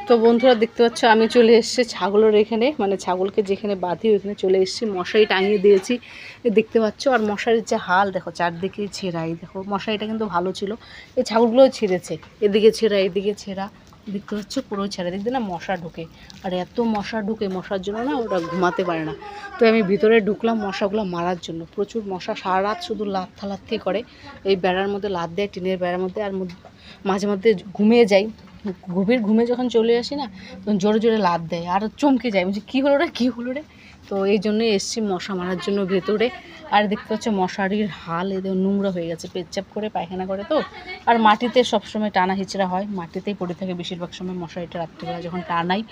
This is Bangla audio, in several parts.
তো বন্ধুরা দেখতে পাচ্ছ আমি চলে এসেছি ছাগলের এখানে, মানে ছাগলকে যেখানে বাঁধি ওইখানে চলে এসেছি। মশারি টাঙিয়ে দিয়েছি দেখতে পাচ্ছ। আর মশারির যে হাল দেখো, চারদিকে ছেঁড়া। এই দেখো মশারিটা কিন্তু ভালো ছিল, এই ছাগলগুলোও ছিঁড়েছে, এদিকে ছেঁড়া এদিকে ছেঁড়া দেখতে পাচ্ছ, পুরো ছেঁড়া। দেখতে না মশা ঢুকে, আর এত মশা ঢুকে, মশার জন্য না ওরা ঘুমাতে পারে না। তো আমি ভিতরে ঢুকলাম মশাগুলো মারার জন্য। প্রচুর মশা, সারা রাত শুধু লাথি করে, এই বেড়ার মধ্যে লাথ দেয়, টিনের বেড়ার মধ্যে। আর মাঝে মধ্যে ঘুমিয়ে যাই, গভীর ঘুমে যখন চলে আসি না, তখন জোরে জোরে লাথ দেয় আর চমকে যায়, বলছি কী হলো রে কী হলো রে। তো এই জন্যই এসছি মশা মারার জন্য ভেতরে। আর দেখতে পাচ্ছ মশারির হাল এদের নোংরা হয়ে গেছে, পেচ্ছাপ করে পায়খানা করে তো। আর মাটিতে সবসময় টানা হিচড়া হয়, মাটিতেই পড়ে থাকে বেশিরভাগ সময় মশারিটা রাত্রিবেলা যখন টানাই।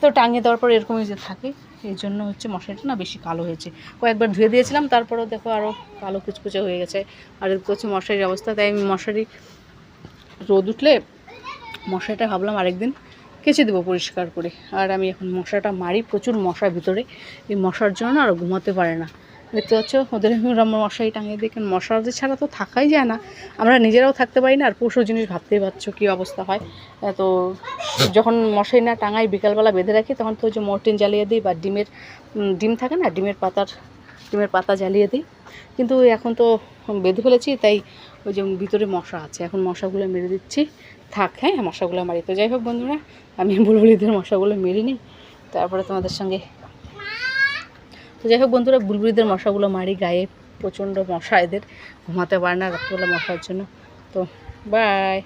তো টাঙিয়ে দেওয়ার পর এরকমই যে থাকে, এই জন্য হচ্ছে মশারিটা না বেশি কালো হয়েছে। কয়েকবার ধুয়ে দিয়েছিলাম, তারপরেও দেখো আরও কালো কুচকুচে হয়ে গেছে। আর দেখতে হচ্ছে মশারির অবস্থা। তাই আমি মশারি রোদ উঠলে মশাটা ভাবলাম আরেকদিন কেচে দেবো পরিষ্কার করে। আর আমি এখন মশাটা মারি, প্রচুর মশার ভিতরে। এই মশার জন্য না আর ঘুমাতে পারে না। দেখতে পাচ্ছ ওদের মশারি টাঙিয়ে দিই, কারণ মশার ছাড়া তো থাকাই যায় না, আমরা নিজেরাও থাকতে পারি না। আর পশু জিনিস ভাবতেই পারছো কী অবস্থা হয়। তো যখন মশারি না টাঙাই বিকালবেলা বেঁধে রাখি, তখন তো ওই যে মর্টিন জ্বালিয়ে দিই, বা ডিম থাকে না, ডিমের পাতা জ্বালিয়ে দিই। কিন্তু এখন তো বেঁধে ফেলেছি, তাই ওই যে ভিতরে মশা আছে, এখন মশাগুলো মেরে দিচ্ছি। থাক, হ্যাঁ মশাগুলো মারি। তো যাই হোক বন্ধুরা, আমি বুলবুলিদের মশাগুলো মেরে নিই, তারপরে তোমাদের সঙ্গে। তো যাই হোক বন্ধুরা, বুলবুলিদের মশাগুলো মারি, গায়ে প্রচণ্ড মশা, এদের ঘুমাতে পারে না রাত্রিবেলা মশার জন্য। তো বাই।